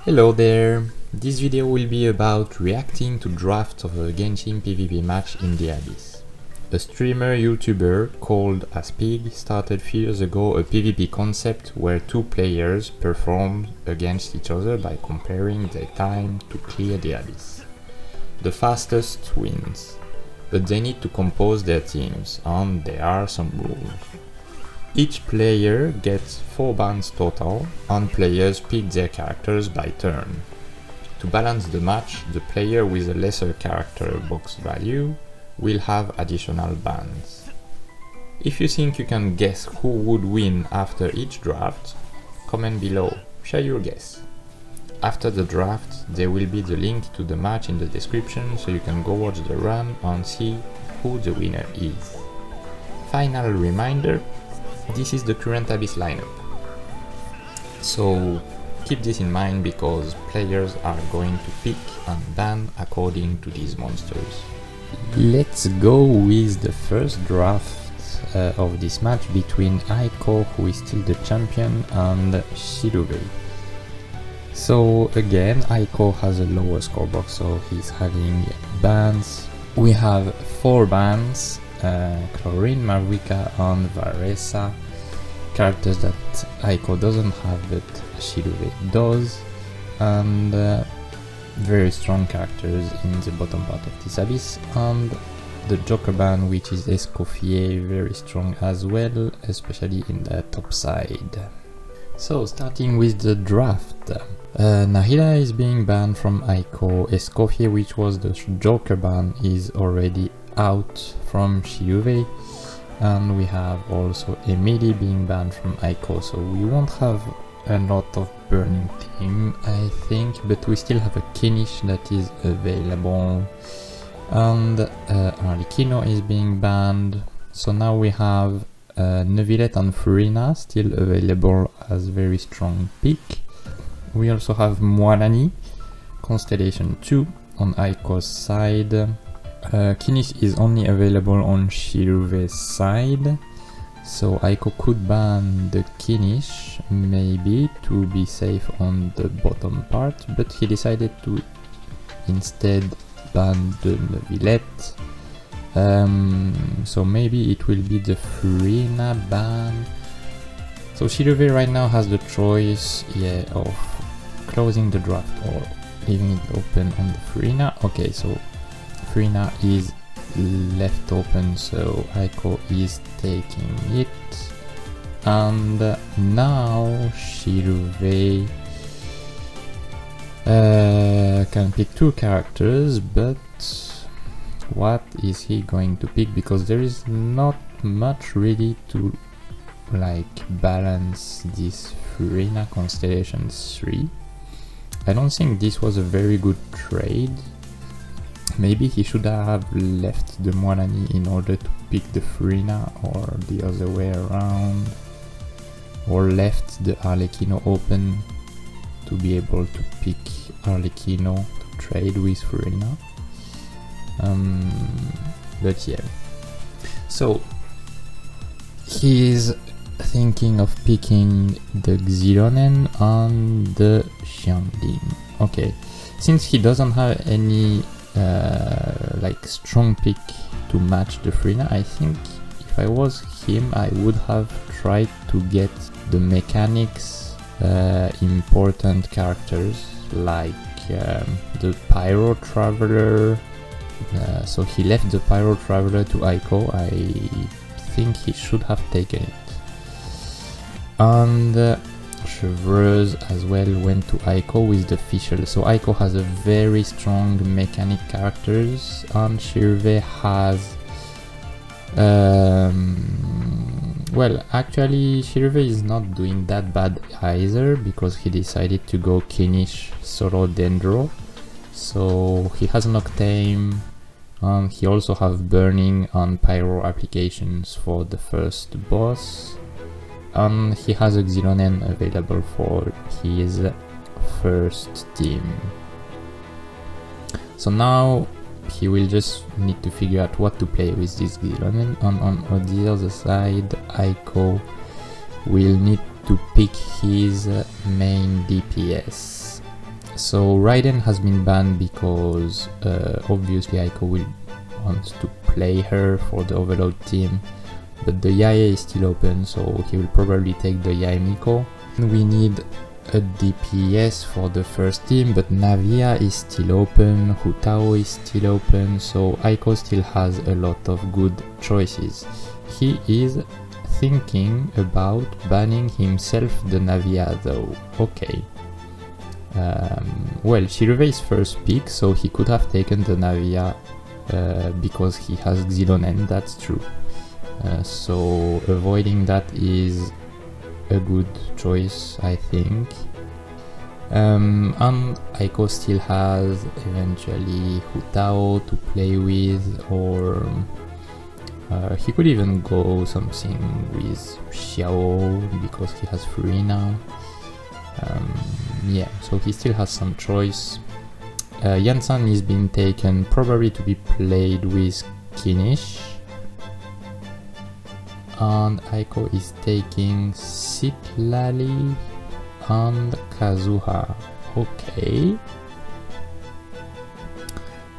Hello there! This video will be about reacting to drafts of a Genshin PvP match in the Abyss. A streamer YouTuber called Aspig started few years ago a PvP concept where two players perform against each other by comparing their time to clear the Abyss. The fastest wins, but they need to compose their teams and there are some rules. Each player gets 4 bans total, and players pick their characters by turn. To balance the match, the player with a lesser character box value will have additional bans. If you think you can guess who would win after each draft, comment below, share your guess. After the draft, there will be the link to the match in the description so you can go watch the run and see who the winner is. Final reminder, this is the current Abyss lineup, so keep this in mind because players are going to pick and ban according to these monsters. Let's go with the first draft of this match between Aiko, who is still the champion, and Citlali. So again, Aiko has a lower score box, so he's having bans. We have 4 bans. Chlorine, Marika, and Varesa, characters that Aiko doesn't have but Citlali does, and very strong characters in the bottom part of this Abyss, and the Joker ban, which is Escoffier, very strong as well, especially in the top side. So starting with the draft, Nahida is being banned from Aiko. Escoffier, which was the Joker ban, is already out from Citlali, and we have also Emily being banned from Aiko, so we won't have a lot of burning team, I think, but we still have a Kinish that is available, and Arlecchino is being banned. So now we have Neuvillette and Furina still available as very strong pick. We also have Moalani, Constellation 2 on Aiko's side. Kinish is only available on Citlali's side, so Aiko could ban the Kinish maybe to be safe on the bottom part, but he decided to instead ban the Neuvillette. So maybe it will be the Furina ban. So Citlali right now has the choice, of closing the draft or leaving it open on the Furina. Okay, so Furina is left open, so Aiko is taking it, and now Citlali can pick 2 characters, but what is he going to pick? Because there is not much really to balance this Furina Constellation 3. I don't think this was a very good trade. Maybe he should have left the Moalani in order to pick the Furina, or the other way around, or left the Arlecchino open to be able to pick Arlecchino to trade with Furina. But yeah, so he's thinking of picking the Xilonen and the Xiangling. Okay, since he doesn't have any strong pick to match the Furina, I think if I was him I would have tried to get the mechanics important characters like the Pyro Traveler. So he left the Pyro Traveler to Aiko. I think he should have taken it, and Chevreuse as well went to Aiko with the Fischl. So Aiko has a very strong mechanic characters, and Citlali has well, actually Citlali is not doing that bad either, because he decided to go Kinish solo Dendro, so he has an Octane, and he also have Burning and Pyro applications for the first boss, and he has a Xilonen available for his first team. So now he will just need to figure out what to play with this Xilonen, and on the other side Aiko will need to pick his main DPS. So Raiden has been banned because obviously Aiko will want to play her for the Overload team, but the Yae is still open, so he will probably take the Yae Miko. We need a DPS for the first team, but Navia is still open, Hutao is still open, so Aiko still has a lot of good choices. He is thinking about banning himself the Navia though. Okay. Well, Shirove is first pick, so he could have taken the Navia because he has Xilonen, that's true. So avoiding that is a good choice, I think. And Aiko still has eventually Hutao to play with, or he could even go something with Xiao because he has Furina. Yeah, so he still has some choice. Yansan is being taken probably to be played with Kinish. And Aiko is taking Citlali and Kazuha. Okay.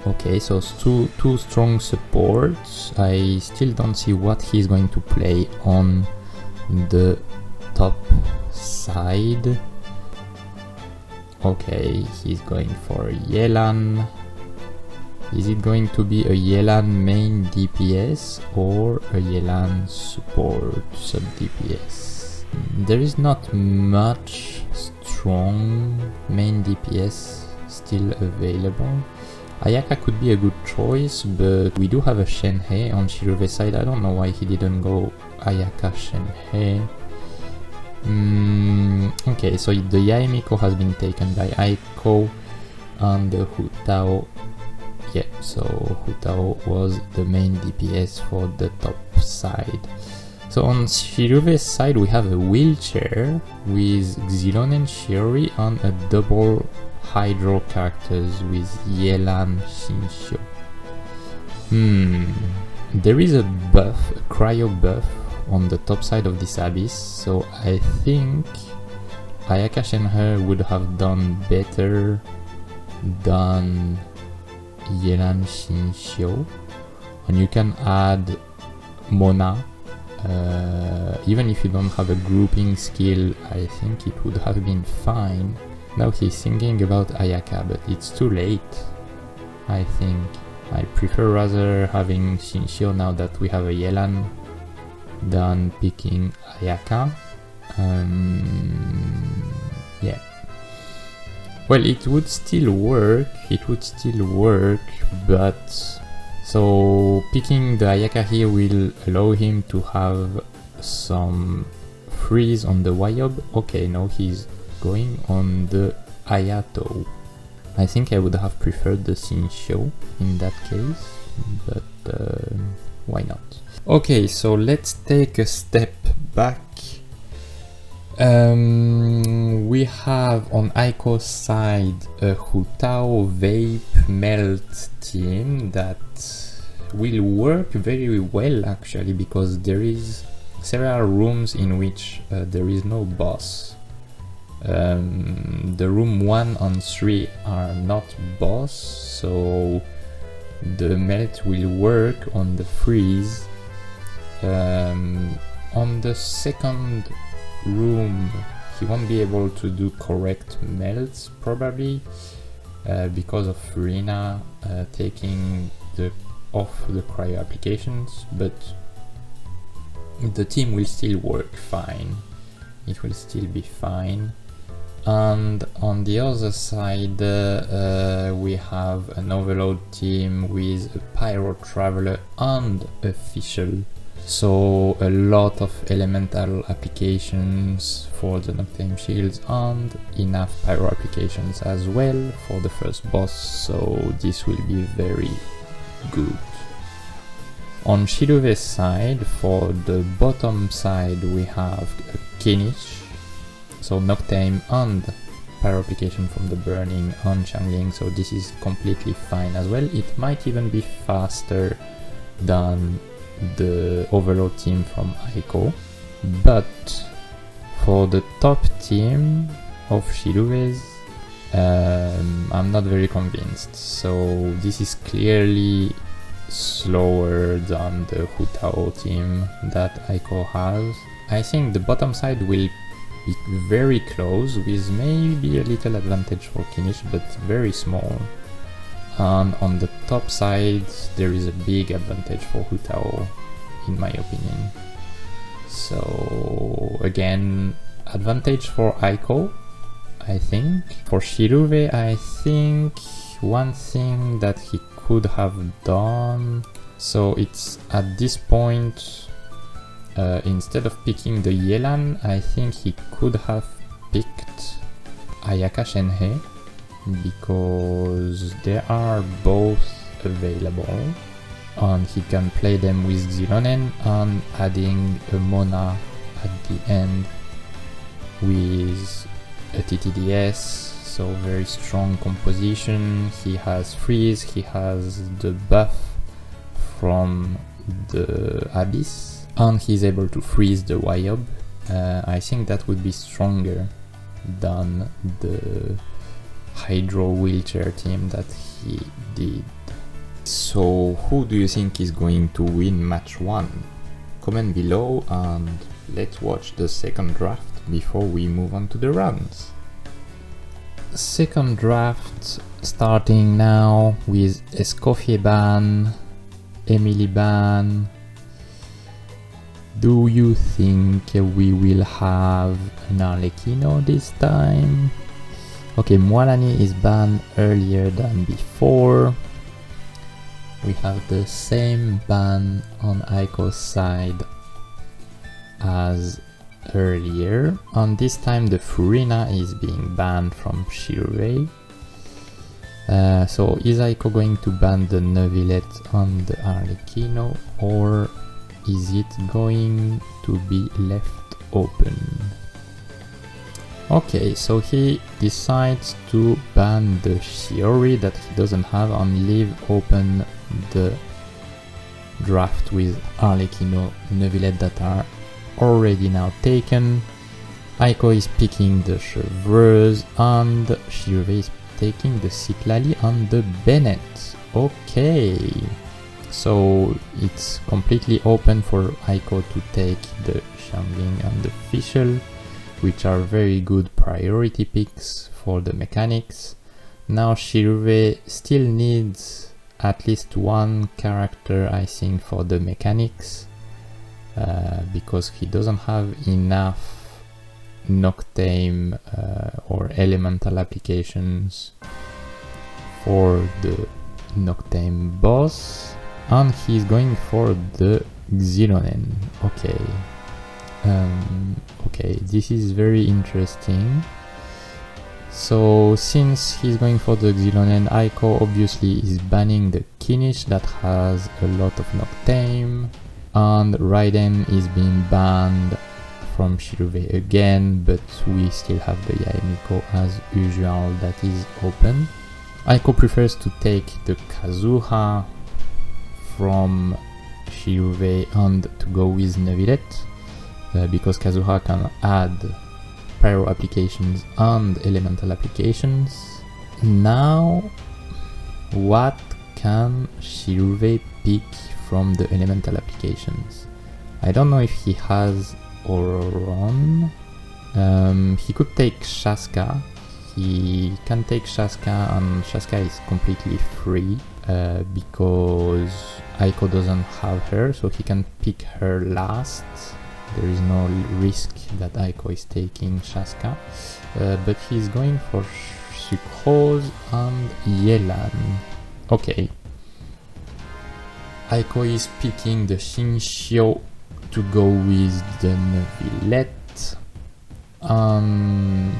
Okay, so two strong supports. I still don't see what he's going to play on the top side. Okay, he's going for Yelan. Is it going to be a Yelan main DPS or a Yelan support sub DPS? There is not much strong main DPS still available. Ayaka could be a good choice, but we do have a Shenhei on Shirove's side. I don't know why he didn't go Ayaka Shenhei. Okay, so the Yae Miko has been taken by Aiko, and the Hutao. Yeah, so Hutao was the main DPS for the top side. So on Shirove's side we have a wheelchair with Xilonen Shiori and a double Hydro characters with Yelan Shinshio. There is a buff, a cryo buff on the top side of this abyss, so I think Ayaka Shenhe would have done better than Yelan Shinshio. And you can add Mona. Even if you don't have a grouping skill, I think it would have been fine. Now he's thinking about Ayaka, but it's too late. I think I prefer rather having Shinshio now that we have a Yelan than picking Ayaka. Yeah. Well, it would still work, but so picking the Ayaka here will allow him to have some freeze on the Wayob. Okay, no, he's going on the Ayato. I think I would have preferred the Shinshio in that case, but why not? Okay, so let's take a step back. We have on Aiko's side a Hutao Vape Melt team that will work very well actually, because there is several rooms in which there is no boss. The room 1 and 3 are not boss, so the melt will work on the freeze. On the second room he won't be able to do correct melts probably because of Furina taking off the cryo applications, but the team will still work fine. It will still be fine. And on the other side we have an overload team with a Pyro Traveler and a Fischl. So a lot of elemental applications for the Noctame shields and enough pyro applications as well for the first boss, so this will be very good. On Shirove's side, for the bottom side we have a Kinish, so Noctame and pyro application from the burning on Xiangling, so this is completely fine as well. It might even be faster than the overload team from Aiko, but for the top team of Shirove's, I'm not very convinced. So this is clearly slower than the Hu Tao team that Aiko has. I think the bottom side will be very close with maybe a little advantage for Kinish, but very small. And on the top side there is a big advantage for Hu Tao, in my opinion. So again, advantage for Aiko, I think. For Shiruve, I think one thing that he could have done, so it's at this point, instead of picking the Yelan, I think he could have picked Ayaka Shenhe, because they are both available and he can play them with Xilonen and adding a Mona at the end with a TTDS, so very strong composition. He has freeze, he has the buff from the Abyss, and he's able to freeze the Wyob. I think that would be stronger than the Hydro wheelchair team that he did. So who do you think is going to win match 1? Comment below and let's watch the second draft before we move on to the rounds. Second draft starting now with Escoffier ban, Emily ban. Do you think we will have an Arlecchino this time? Okay, Moalani is banned earlier than before. We have the same ban on Aiko's side as earlier, and this time the Furina is being banned from Shirei. So is Aiko going to ban the Neuvillette on the Arlecchino, or is it going to be left open? Okay, so he decides to ban the Shiori that he doesn't have and leave open the draft with Arlecchino, Neuvillette that are already now taken. Aiko is picking the Chevreuse and Shirei is taking the Citlali and the Bennett. Okay, so it's completely open for Aiko to take the Xiangling and the Fischl, which are very good priority picks for the mechanics. Now Shirei still needs at least one character, I think, for the mechanics, because he doesn't have enough Noctame or elemental applications for the Noctame boss, and he's going for the Xilonen. Okay. Okay, this is very interesting. So since he's going for the Xilonen, Aiko obviously is banning the Kinish that has a lot of Noctame, and Raiden is being banned from Shirei again, but we still have the Yaemiko as usual that is open. Aiko prefers to take the Kazuha from Shirei and to go with Neuvillette, because Kazuha can add pyro applications and elemental applications. Now, what can Shirei pick from the elemental applications? I don't know if he has Auroron. He could take Shaska. He can take Shaska, and Shaska is completely free because Aiko doesn't have her, so he can pick her last. There is no risk that Aiko is taking Shaska, but he's going for Sucrose and Yelan. Okay. Aiko is picking the Shinshio to go with the Neuvillette and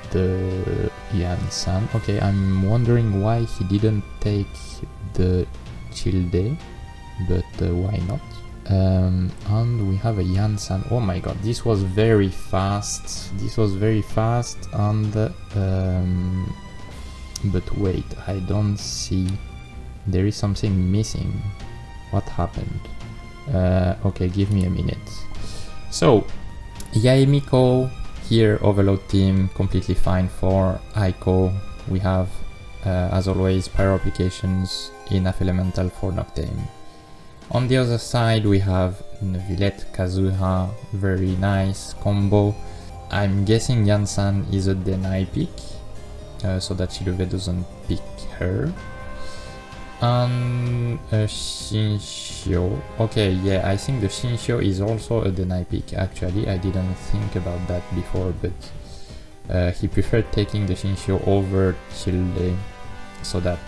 the Yansan. Okay, I'm wondering why he didn't take the Childe, but why not? And we have a Yansan. Oh my god, this was very fast. This was very fast, and but wait, I don't see. There is something missing. What happened? Okay, give me a minute. So, Yaemiko here, overload team, completely fine for Aiko we have, as always, pyro applications, enough elemental for Noctame. On the other side we have Villette Kazuha, very nice combo. I'm guessing Yansan is a deny pick, so that Shirove doesn't pick her. And Shinshio. Okay, yeah, I think the Shinshio is also a deny pick. Actually, I didn't think about that before, but he preferred taking the Shinshio over Childe, so that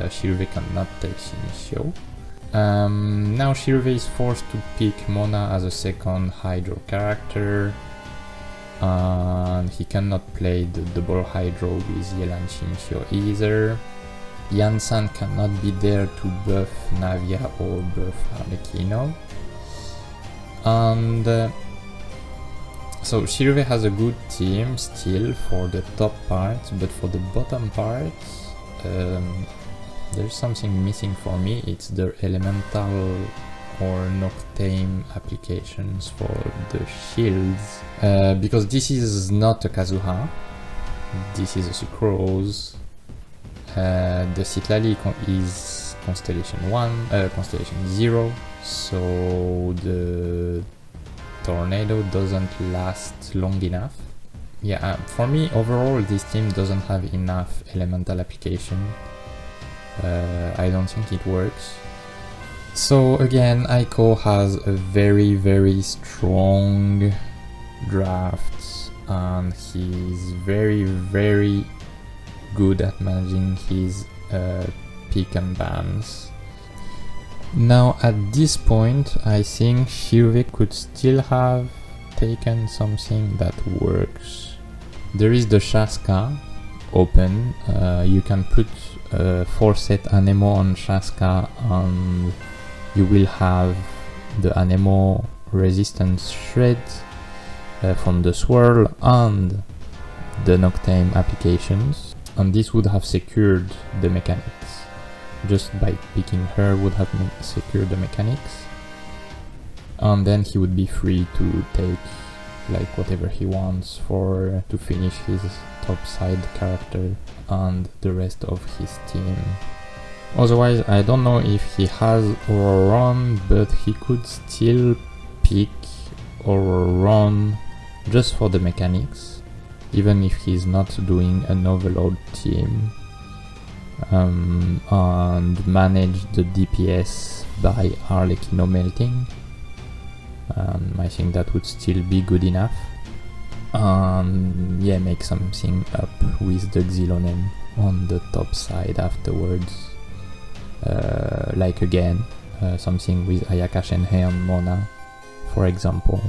Shirove cannot take Shinshio. Now Shirove is forced to pick Mona as a second Hydro character, and he cannot play the double Hydro with Yelan Shinshio either. Yansan cannot be there to buff Navia or buff Arlecchino. And so Shirove has a good team still for the top part, but for the bottom part, there's something missing for me. It's the elemental or Noctame applications for the shields, because this is not a Kazuha, this is a Sucrose. The Citlali is Constellation 1, Constellation 0, so the tornado doesn't last long enough. Yeah, for me overall this team doesn't have enough elemental application. I don't think it works. So again, Aiko has a very strong draft, and he's very good at managing his pick and bans. Now at this point I think Shirove could still have taken something that works. There is the Shaska open. You can put 4-set Anemo on Shaska and you will have the Anemo resistance shred from the swirl and the Noctame applications, and this would have secured the mechanics. Just by picking her would have secured the mechanics, and then he would be free to take like whatever he wants to finish his top side character and the rest of his team. Otherwise, I don't know if he has Aurora Run, but he could still pick Aurora Run just for the mechanics, even if he's not doing an overload team, and manage the DPS by Arlecchino melting. I think that would still be good enough. Yeah, make something up with the Xilonen on the top side afterwards. Like again, something with Ayaka Shenhei and Mona, for example.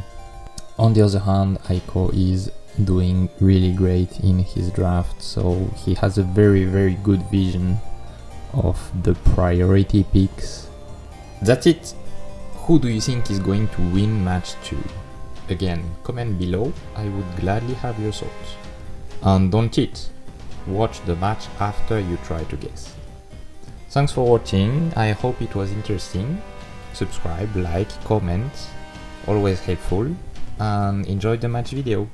On the other hand, Aiko is doing really great in his draft, so he has a very good vision of the priority picks. That's it! Who do you think is going to win match 2? Again, comment below, I would gladly have your thoughts. And don't cheat, watch the match after you try to guess. Thanks for watching, I hope it was interesting. Subscribe, like, comment, always helpful, and enjoy the match video.